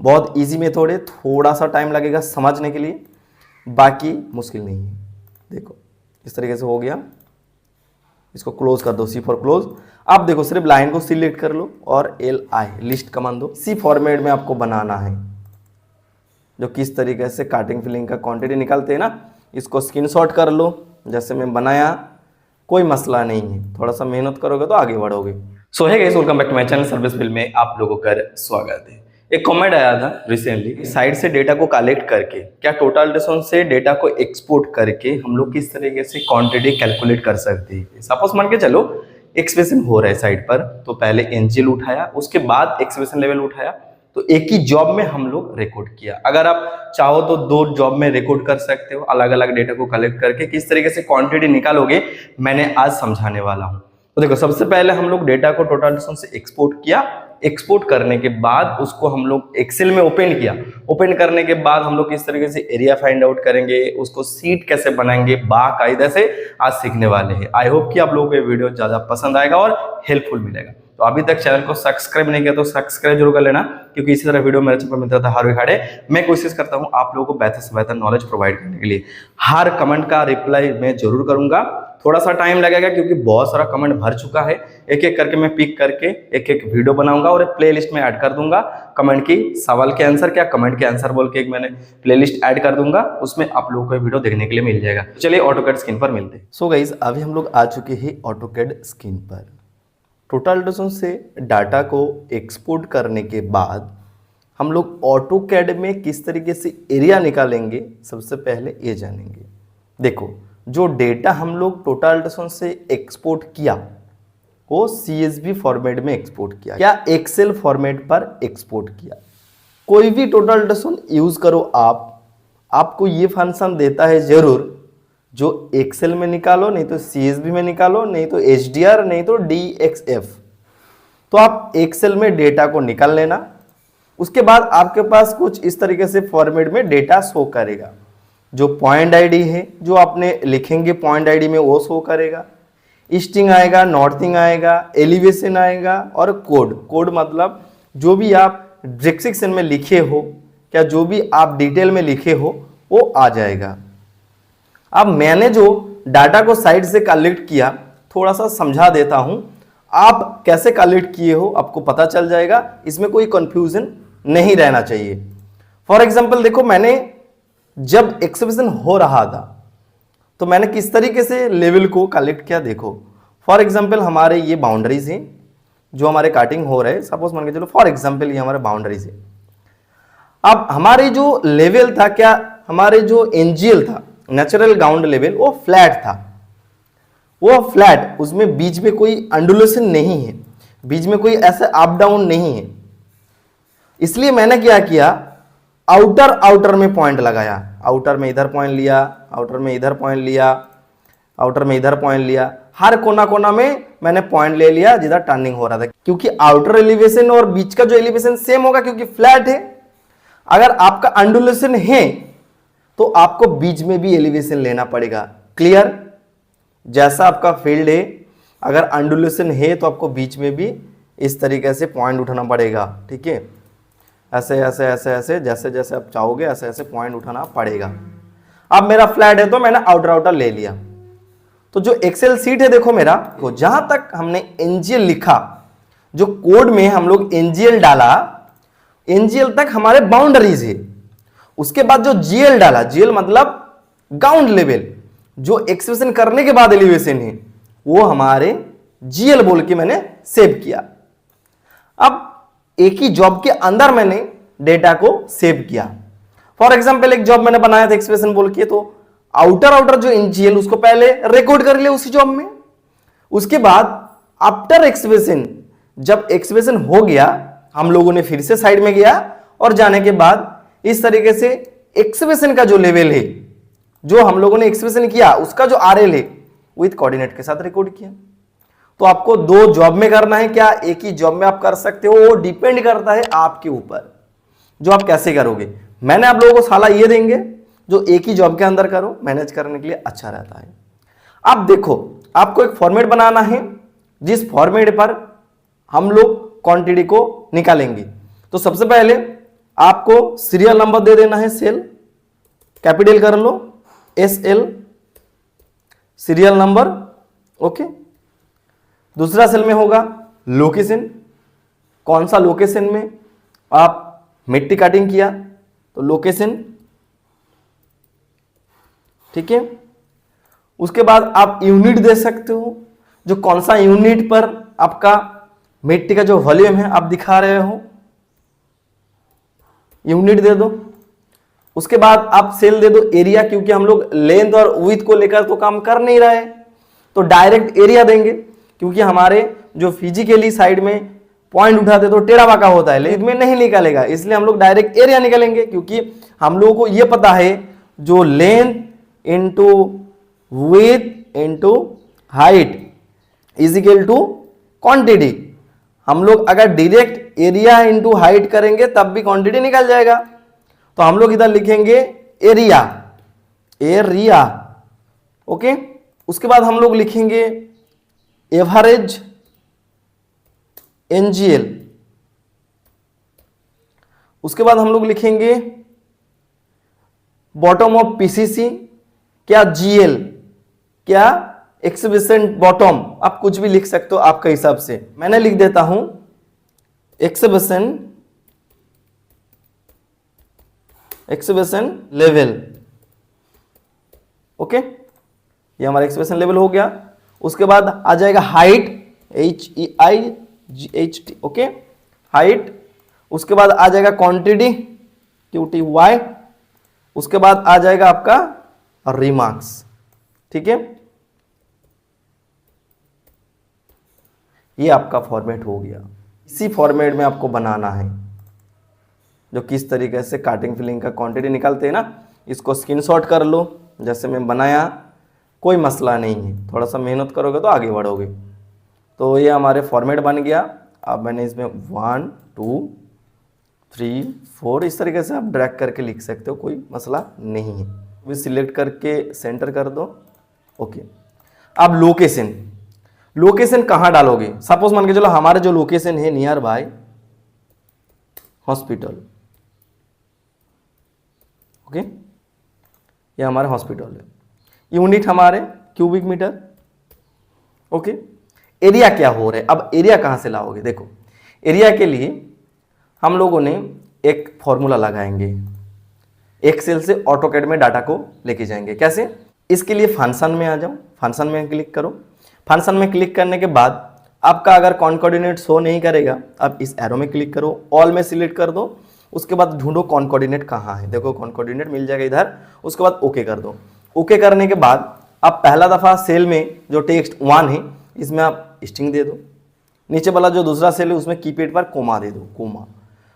बहुत easy method है, थोड़ा सा टाइम लगेगा समझने के लिए, बाकी मुश्किल नहीं है। देखो इस तरीके से हो गया, इसको क्लोज कर दो, सी फॉर क्लोज। अब देखो सिर्फ लाइन को सिलेक्ट कर लो और LI लिस्ट कमांड दो। सी फॉर्मेट में आपको बनाना है, जो किस तरीके से काटिंग फिलिंग का क्वांटिटी निकालते हैं ना, इसको स्क्रीनशॉट कर लो जैसे मैं बनाया, कोई मसला नहीं है, थोड़ा सा मेहनत करोगे तो आगे बढ़ोगे। So hey guys, welcome back to my channel service field में आप लोगों का स्वागत है। एक कमेंट आया था रिसेंटली, साइट से डेटा को कलेक्ट करके क्या टोटल डिस्टेंस से डेटा को एक्सपोर्ट करके हम लोग किस तरीके से क्वांटिटी कैलकुलेट कर सकते हैं। सपोज मान के चलो एक्सप्रेशन हो रहा है साइट पर, तो पहले एनजीएल उठाया, उसके बाद एक्सप्रेशन लेवल उठाया, तो एक ही जॉब में हम लोग रिकॉर्ड किया। अगर आप चाहो तो 2 जॉब में रिकॉर्ड कर सकते हो, अलग अलग डेटा को कलेक्ट करके किस तरीके से क्वांटिटी निकालोगे मैंने आज समझाने वाला हूं। तो देखो सबसे पहले हम लोग डेटा को टोटल डिस्टेंस से एक्सपोर्ट किया, एक्सपोर्ट करने के बाद उसको हम लोग एक्सेल में ओपन किया, ओपन करने के बाद हम लोग किस तरीके से एरिया फाइंड आउट करेंगे, उसको सीट कैसे बनाएंगे, बाकायदा से आज सीखने वाले हैं। आई होप कि आप लोगों को ये वीडियो ज्यादा पसंद आएगा और हेल्पफुल मिलेगा। तो अभी तक चैनल को सब्सक्राइब नहीं किया तो सब्सक्राइब जरूर कर लेना, क्योंकि इसी तरह वीडियो मेरे चैनल पर मिलता था हर वीक। मैं कोशिश करता हूं आप लोगों को बेहतर से बेहतर नॉलेज प्रोवाइड करने के लिए। हर कमेंट का रिप्लाई मैं जरूर करूंगा, थोड़ा सा टाइम लगेगा क्योंकि बहुत सारा कमेंट भर चुका है। एक एक करके मैं पिक करके एक एक वीडियो बनाऊंगा और एक प्लेलिस्ट में ऐड कर दूंगा। कमेंट की सवाल के आंसर क्या कमेंट के आंसर बोल के एक मैंने प्लेलिस्ट ऐड कर दूंगा, उसमें आप लोगों को वीडियो देखने के लिए मिल जाएगा। चलिए ऑटोकैड स्क्रीन पर मिलते हैं। सो गाइस, अभी हम लोग आ चुके हैं ऑटोकैड स्क्रीन पर। टोटल डिस्टेंस से डाटा को एक्सपोर्ट करने के बाद हम लोग ऑटोकैड में किस तरीके से एरिया निकालेंगे सबसे पहले ये जानेंगे। देखो जो डेटा हम लोग टोटल डिस्टेंस से एक्सपोर्ट किया वो CSV फॉर्मेट में एक्सपोर्ट किया, क्या एक्सेल फॉर्मेट पर एक्सपोर्ट किया। कोई भी टोटल डिस्टेंस यूज करो आपको ये फंक्शन देता है जरूर, जो एक्सेल में निकालो, नहीं तो CSV में निकालो, नहीं तो HDR, नहीं तो DXF। तो आप एक्सेल में डेटा को निकाल लेना, उसके बाद आपके पास कुछ इस तरीके से फॉर्मेट में डेटा शो करेगा। जो पॉइंट आईडी है जो आपने लिखेंगे पॉइंट आईडी में वो शो करेगा, ईस्टिंग आएगा, नॉर्थिंग आएगा, एलिवेशन आएगा और कोड मतलब जो भी आप डिस्क्रिप्शन में लिखे हो, क्या जो भी आप डिटेल में लिखे हो वो आ जाएगा। अब मैंने जो डाटा को साइट से कलेक्ट किया थोड़ा सा समझा देता हूं, आप कैसे कलेक्ट किए हो आपको पता चल जाएगा, इसमें कोई कंफ्यूजन नहीं रहना चाहिए। फॉर एग्जांपल देखो, मैंने जब एक्सप्रेशन हो रहा था तो मैंने किस तरीके से लेवल को कलेक्ट किया। देखो फॉर एग्जांपल हमारे ये बाउंड्रीज हैं जो हमारे काटिंग हो रहे हैं, सपोज मान के चलो फॉर एग्जांपल ये हमारे बाउंड्रीज है। अब हमारे जो लेवल था, क्या हमारे जो एनजीएल था नेचुरल ग्राउंड लेवल, वो फ्लैट था, वो फ्लैट, उसमें बीच में कोई अंडुलेशन नहीं है, बीच में कोई ऐसा अप डाउन नहीं है। इसलिए मैंने क्या किया, आउटर में पॉइंट लगाया, आउटर में इधर पॉइंट लिया, आउटर में इधर पॉइंट लिया, आउटर में इधर पॉइंट लिया, हर कोना में मैंने पॉइंट ले लिया जिधर टर्निंग हो रहा था, क्योंकि आउटर एलिवेशन और बीच का जो एलिवेशन सेम होगा क्योंकि फ्लैट है। अगर आपका अंडुलेशन है तो आपको बीच में भी एलिवेशन लेना पड़ेगा। क्लियर? जैसा आपका फील्ड है, अगर अंडुलेशन है तो आपको बीच में भी इस तरीके से पॉइंट उठाना पड़ेगा। ठीक है, ऐसे ऐसे ऐसे ऐसे जैसे जैसे आप चाहोगे ऐसे ऐसे पॉइंट उठाना पड़ेगा। अब मेरा फ्लैट है तो मैंने आउटर ले लिया। तो जो एक्सेल सीट है देखो मेरा, तो जहां तक हमने एनजीएल लिखा, जो कोड में हम लोग एनजीएल डाला, एनजीएल तक हमारे बाउंड्रीज है। उसके बाद जो जीएल डाला, जीएल मतलब ग्राउंड लेवल, जो एक्सप्रेशन करने के बाद एलिवेशन है, वो हमारे जीएल बोल के मैंने सेव किया। अब एक ही जॉब के अंदर मैंने डेटा को सेव किया। फॉर एग्जांपल एक जॉब मैंने बनाया था एक्सप्रेशन बोल के, तो आउटर जो एनजीएल उसको पहले रिकॉर्ड कर लिया उसी जॉब में। उसके बाद आफ्टर एक्सप्रेशन, जब एक्सप्रेशन हो गया, हम लोगों ने फिर से साइड में गया और जाने के बाद इस तरीके से एक्सप्रेशन का जो लेवल है, जो हम लोगों ने एक्सप्रेशन किया, उसका जो आरएल है विद कोऑर्डिनेट के साथ रिकॉर्ड किया। तो आपको 2 जॉब में करना है, क्या एक ही जॉब में आप कर सकते हो, वो डिपेंड करता है आपके ऊपर, जो आप कैसे करोगे। मैंने आप लोगों को सलाह ये देंगे जो एक ही जॉब के अंदर करो, मैनेज करने के लिए अच्छा रहता है। अब देखो आपको एक फॉर्मेट बनाना है, जिस फॉर्मेट पर हम लोग क्वांटिटी को निकालेंगे। तो सबसे पहले आपको सीरियल नंबर दे देना है, सेल कैपिटल कर लो, SL सीरियल नंबर, ओके। दूसरा सेल में होगा लोकेशन, कौन सा लोकेशन में आप मिट्टी कटिंग किया, तो लोकेशन, ठीक है। उसके बाद आप यूनिट दे सकते हो, जो कौन सा यूनिट पर आपका मिट्टी का जो वॉल्यूम है आप दिखा रहे हो, यूनिट दे दो। उसके बाद आप सेल दे दो एरिया, क्योंकि हम लोग लेंथ और विड्थ को लेकर तो काम कर नहीं रहे, तो डायरेक्ट एरिया देंगे, क्योंकि हमारे जो फिजिकली साइड में पॉइंट उठाते तो टेढ़ा बाका होता है, लेकिन में नहीं निकलेगा, इसलिए हम लोग डायरेक्ट एरिया निकालेंगे, क्योंकि हम लोगों को यह पता है जो length into width into height is equal to quantity. हम लोग अगर डायरेक्ट एरिया इंटू हाइट करेंगे तब भी क्वांटिटी निकल जाएगा, तो हम लोग इधर लिखेंगे एरिया, एरिया, ओके। उसके बाद हम लोग लिखेंगे एवरेज NGL, उसके बाद हम लोग लिखेंगे बॉटम ऑफ PCC, क्या GL, क्या एक्सहिबिशन बॉटम, आप कुछ भी लिख सकते हो आपके हिसाब से। मैंने लिख देता हूं एक्सहिबिशन लेवल, ओके। ये हमारा एक्सहिबिशन लेवल हो गया। उसके बाद आ जाएगा हाइट, HEIGHT, ओके, हाइट। उसके बाद आ जाएगा क्वांटिटी, QTY। उसके बाद आ जाएगा आपका रिमार्क्स, ठीक है। ये आपका फॉर्मेट हो गया। इसी फॉर्मेट में आपको बनाना है, जो किस तरीके से काटिंग फिलिंग का क्वांटिटी निकालते हैं ना, इसको स्क्रीनशॉट कर लो, जैसे मैं बनाया, कोई मसला नहीं है, थोड़ा सा मेहनत करोगे तो आगे बढ़ोगे। तो ये हमारे फॉर्मेट बन गया। अब मैंने इसमें 1 2 3 4 इस तरीके से आप ड्रैग करके लिख सकते हो, कोई मसला नहीं है। भी सिलेक्ट करके सेंटर कर दो, ओके। अब लोकेशन, लोकेशन कहाँ डालोगे? सपोज मान के चलो हमारे जो लोकेशन है नियर बाय हॉस्पिटल, ओके, ये हमारे हॉस्पिटल है। यूनिट हमारे क्यूबिक मीटर, ओके। एरिया क्या हो रहा है? अब एरिया कहाँ से लाओगे? देखो, एरिया के लिए हम लोगों ने एक फॉर्मूला लगाएंगे, एक्सेल से ऑटोकैड में डाटा को लेके जाएंगे। कैसे? इसके लिए फंक्शन में आ जाओ, फंक्शन में क्लिक करो। फंक्शन में क्लिक करने के बाद आपका अगर कौन कोऑर्डिनेट शो नहीं करेगा, आप इस एरो में क्लिक करो, ऑल में सिलेक्ट कर दो। उसके बाद ढूंढो कौन कोऑर्डिनेट कहाँ है, देखो कौन कोऑर्डिनेट मिल जाएगा इधर। उसके बाद ओके कर दो। ओके करने के बाद आप पहला दफ़ा सेल में जो टेक्स्ट 1 है इसमें आप स्ट्रिंग दे दो। नीचे वाला जो दूसरा सेल है उसमें कीपैड पर कोमा दे दो, कोमा।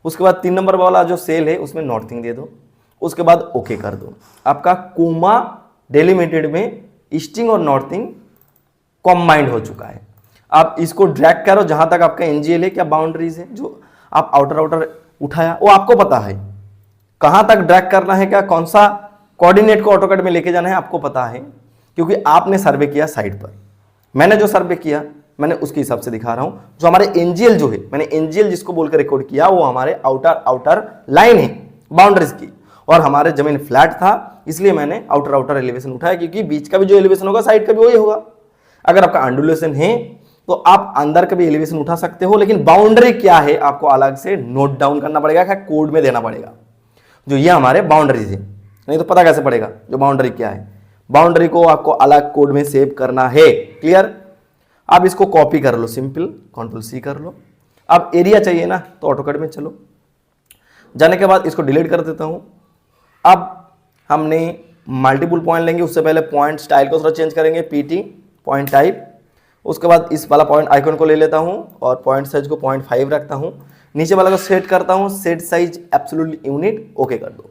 उसके बाद 3 नंबर वाला जो सेल है उसमें नॉर्थिंग दे दो। उसके बाद ओके कर दो। आपका कोमा डेलिमिटेड में स्ट्रिंग और नॉर्थिंग कॉम्बाइंड हो चुका है। आप इसको ड्रैग करो जहां तक आपका एनजीएल है, क्या बाउंड्रीज है जो आप आउटर उठाया वो आपको पता है, कहां तक ड्रैग करना है, क्या कौन सा कोऑर्डिनेट को ऑटोकैड में लेके जाना है आपको पता है, क्योंकि आपने सर्वे किया साइड पर। मैंने जो सर्वे किया मैंने उसके हिसाब से दिखा रहा हूं। जो हमारे एनजीएल जो है, मैंने एनजीएल जिसको बोलकर रिकॉर्ड किया वो हमारे आउटर लाइन है बाउंड्रीज की, और हमारे जमीन फ्लैट था इसलिए मैंने आउटर एलिवेशन उठाया, क्योंकि बीच का भी जो एलिवेशन होगा साइड का भी वही होगा। अगर आपका अंडुलेशन है तो आप अंदर का भी एलिवेशन उठा सकते हो, लेकिन बाउंड्री क्या है आपको अलग से नोट डाउन करना पड़ेगा, क्या कोड में देना पड़ेगा जो ये हमारे बाउंड्रीज है, नहीं तो पता कैसे पड़ेगा जो बाउंड्री क्या है। बाउंड्री को आपको अलग कोड में सेव करना है। क्लियर? आप इसको कॉपी कर लो, सिंपल Ctrl+C कर लो। अब एरिया चाहिए ना तो ऑटोकैड में चलो, जाने के बाद इसको डिलीट कर देता हूं। अब हमने मल्टीपल पॉइंट लेंगे, उससे पहले पॉइंट स्टाइल को थोड़ा चेंज करेंगे, PT पॉइंट टाइप। उसके बाद इस वाला पॉइंट आइकन को ले लेता हूं और पॉइंट साइज को 0.5 रखता हूं। नीचे वाला को सेट करता हूं, set size absolutely unit, okay कर दो।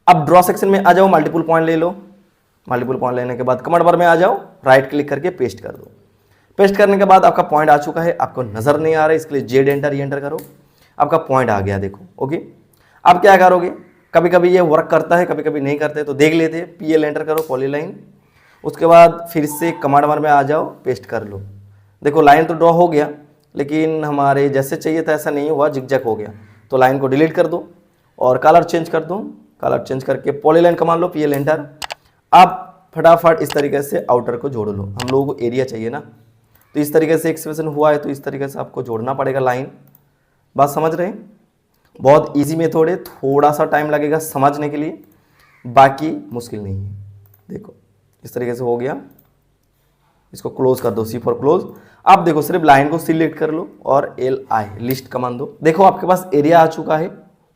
अब ड्रॉ सेक्शन में आ जाओ, मल्टीपल पॉइंट ले लो। मल्टीपल पॉइंट लेने के बाद कमांड बार में आ जाओ, राइट क्लिक करके पेस्ट कर दो। पेस्ट करने के बाद आपका पॉइंट आ चुका है, आपको नजर नहीं आ रहा है इसके लिए जेड एंटर एंटर करो, आपका पॉइंट आ गया, देखो। ओके, अब क्या करोगे, कभी कभी ये वर्क करता है कभी कभी नहीं करते, तो देख लेते। PL एंटर करो, पॉलीलाइन। उसके बाद फिर से कमांड बार में आ जाओ, पेस्ट कर लो। देखो लाइन तो ड्रॉ हो गया, लेकिन हमारे जैसे चाहिए था ऐसा नहीं हुआ, जिगजैग हो गया। तो लाइन को डिलीट कर दो और कलर चेंज कर दो। कलर चेंज करके पॉलीलाइन कमान लो, PL एंटर। अब फटाफट इस तरीके से आउटर को जोड़ लो, हम लोगों को एरिया चाहिए ना, तो इस तरीके से एक्सप्रेशन हुआ है तो इस तरीके से आपको जोड़ना पड़ेगा लाइन। बात समझ रहे हैं? बहुत इजी मेथड है, थोड़ा सा टाइम लगेगा समझने के लिए, बाकी मुश्किल नहीं है। देखो इस तरीके से हो गया, इसको क्लोज कर दो, C फॉर क्लोज। अब देखो सिर्फ लाइन को सिलेक्ट कर लो और LI लिस्ट कमान दो। देखो आपके पास एरिया आ चुका है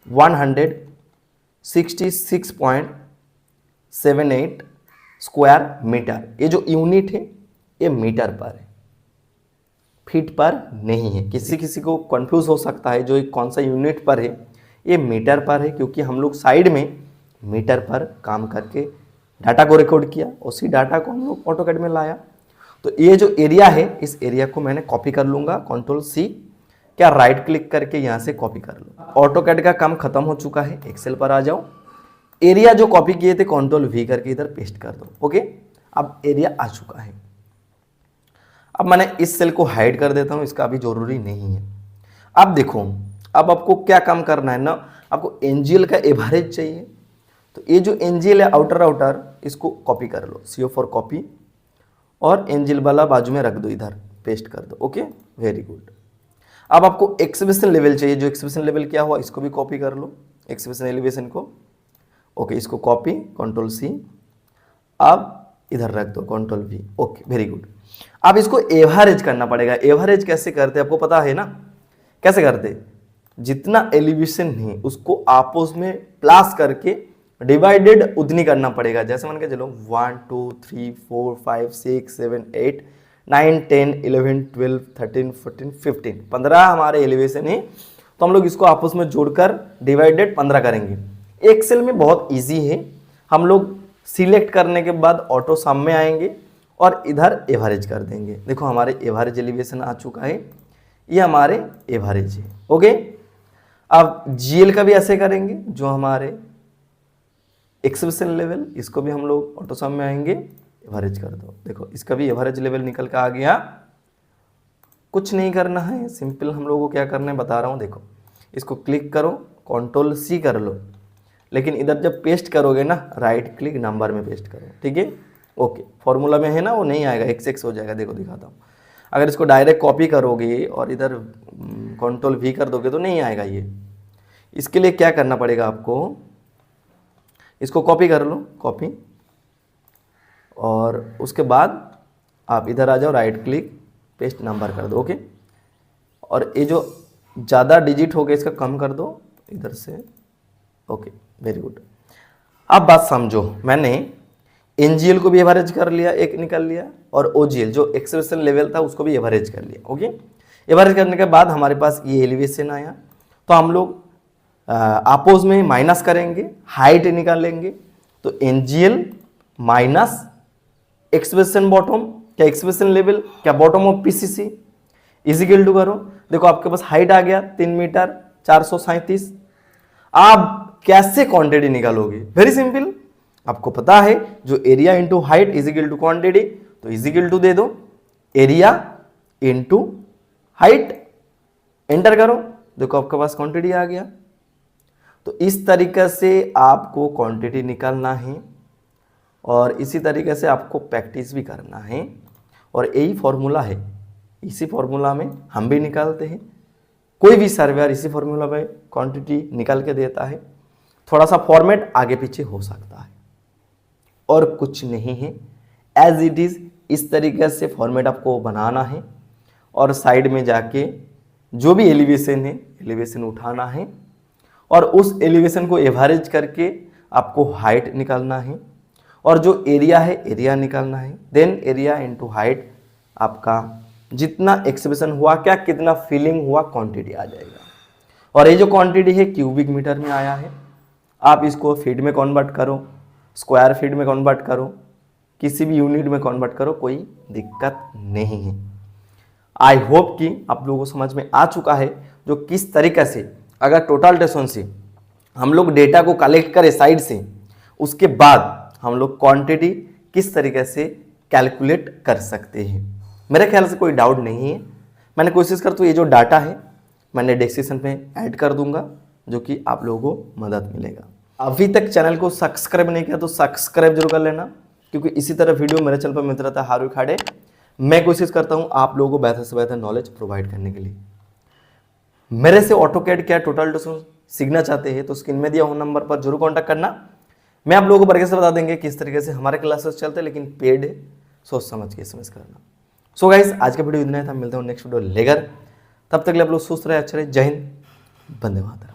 166.78 स्क्वायर मीटर। ये जो यूनिट है ये मीटर पर है, फीट पर नहीं है। किसी किसी को कंफ्यूज हो सकता है जो कौन सा यूनिट पर है, ये मीटर पर है, क्योंकि हम लोग साइड में मीटर पर काम करके डाटा को रिकॉर्ड किया, उसी डाटा को हम लोग ऑटोकैड में लाया। तो ये जो एरिया है इस एरिया को मैंने कॉपी कर लूँगा, Ctrl+C, क्या राइट क्लिक करके यहाँ से कॉपी कर लो। ऑटोकैड का काम खत्म हो चुका है, एक्सेल पर आ जाओ। एरिया जो कॉपी किए थे Ctrl+V करके इधर पेस्ट कर दो। ओके, अब एरिया आ चुका है। अब मैंने इस सेल को हाइड कर देता हूँ, इसका अभी जरूरी नहीं है। अब देखो, अब आपको क्या काम करना है ना, आपको एनजीएल का एवरेज चाहिए। तो ये जो एनजीएल है आउटर इसको कॉपी कर लो, CO फॉर कॉपी, और एनजीएल वाला बाजू में रख दो, इधर पेस्ट कर दो। Okay, very good. अब आपको एक्सप्रेशन लेवल चाहिए, जो एक्सप्रेशन लेवल क्या हुआ इसको भी कॉपी कर लो, एक्सप्रेशन एलिवेशन को। ओके, इसको कॉपी, Ctrl+C, अब इधर रख दो, Ctrl+V। Okay, very good. अब इसको एवरेज करना पड़ेगा। एवरेज कैसे करते आपको पता है ना, कैसे करते? जितना एलिवेशन है उसको आपस में प्लस करके डिवाइडेड उतनी करना पड़ेगा। जैसे मान के चलो 1 2 3 4 5 6 7 8 9 10 11 12 13 14 15 15 हमारे एलिवेशन है, तो हम लोग इसको आपस में जोड़कर डिवाइडेड 15 करेंगे। एक्सेल में बहुत इजी है, हम लोग सिलेक्ट करने के बाद ऑटो सम में आएंगे और इधर एवरेज कर देंगे। देखो हमारे एवरेज एलिवेशन आ चुका है, ये हमारे एवरेज है। ओके, अब जीएल का भी ऐसे करेंगे, जो हमारे एक्सप्रेशन लेवल, इसको भी हम लोग ऑटो सम में आएंगे, एवरेज कर दो। देखो इसका भी एवरेज लेवल निकल के आ गया। कुछ नहीं करना है, सिंपल हम लोगों को क्या करना है बता रहा हूँ। देखो इसको क्लिक करो, Ctrl+C कर लो, लेकिन इधर जब पेस्ट करोगे ना राइट क्लिक नंबर में पेस्ट करो, ठीक है। ओके, फॉर्मूला में है ना वो नहीं आएगा, XX हो जाएगा। देखो दिखाता हूँ, अगर इसको डायरेक्ट कॉपी करोगे और इधर Ctrl+V कर दोगे तो नहीं आएगा ये। इसके लिए क्या करना पड़ेगा आपको, इसको कॉपी कर लो, कॉपी, और उसके बाद आप इधर आ जाओ, राइट क्लिक पेस्ट नंबर कर दो। ओके, और ये जो ज़्यादा डिजिट हो गया इसका कम कर दो इधर से। Okay, very good. अब बात समझो, मैंने एनजीएल को भी एवरेज कर लिया, एक निकल लिया, और ओजीएल जो एक्सप्रेशन लेवल था उसको भी एवरेज कर लिया। ओके, एवरेज करने के बाद हमारे पास ये एलिवेशन आया, तो हम लोग अपोज में माइनस करेंगे, हाइट निकालेंगे। तो एनजीएल माइनस एक्सप्रेशन बॉटम, क्या एक्सप्रेशन लेवल, क्या bottom of PCC, equal to करो। देखो आपके पास हाइट आ गया 3 मीटर 437। आप कैसे क्वांटिटी निकालोगे? वेरी सिंपल, आपको पता है जो area into height equal to quantity, तो इजिकल टू दे दो एरिया इंटू हाइट, एंटर करो। देखो आपके पास क्वांटिटी आ गया। तो इस तरीके से आपको क्वांटिटी निकालना है, और इसी तरीके से आपको प्रैक्टिस भी करना है, और यही फॉर्मूला है। इसी फॉर्मूला में हम भी निकालते हैं, कोई भी सर्वेयर इसी फॉर्मूला में क्वांटिटी निकाल के देता है। थोड़ा सा फॉर्मेट आगे पीछे हो सकता है और कुछ नहीं है, एज इट इज़ इस तरीके से फॉर्मेट आपको बनाना है, और साइड में जाके जो भी एलिवेशन है एलिवेशन उठाना है, और उस एलिवेशन को एवरेज करके आपको हाइट निकालना है, और जो एरिया है एरिया निकालना है। देन एरिया इंटू हाइट, आपका जितना एक्सप्रेशन हुआ, क्या कितना फीलिंग हुआ, क्वांटिटी आ जाएगा। और ये जो क्वांटिटी है क्यूबिक मीटर में आया है, आप इसको फीट में कन्वर्ट करो, स्क्वायर फीट में कन्वर्ट करो, किसी भी यूनिट में कन्वर्ट करो, कोई दिक्कत नहीं है। आई होप कि आप लोगों को समझ में आ चुका है जो किस तरीके से अगर टोटल टेशन से हम लोग डेटा को कलेक्ट करें साइड से, उसके बाद हम लोग क्वांटिटी किस तरीके से कैलकुलेट कर सकते हैं। मेरे ख्याल से कोई डाउट नहीं है। मैंने कोशिश कर, तो ये जो डाटा है मैंने डिस्क्रिप्शन में ऐड कर दूंगा, जो कि आप लोगों को मदद मिलेगा। अभी तक चैनल को सब्सक्राइब नहीं किया तो सब्सक्राइब जरूर कर लेना, क्योंकि इसी तरह वीडियो मेरे चैनल पर मिलता रहता है हर वीक खाड़े। मैं कोशिश करता हूँ आप लोगों को बेहतर से बेहतर नॉलेज प्रोवाइड करने के लिए। मेरे से ऑटोकैड क्या टोटल सीखना चाहते हैं तो स्क्रीन में दिया हुआ नंबर पर जरूर कॉन्टैक्ट करना। मैं आप लोगों को बारीकी से बता देंगे किस तरीके से हमारे क्लासेस चलते हैं, लेकिन पेड है, सोच समझ के SMS करना। सो गाइस, आज का वीडियो इतना ही था, मिलता हूँ नेक्स्ट वीडियो लेकर। तब तक के लिए आप लोग सुस्त रहे, अच्छे रहे। जय हिंद, वंदे मातरम।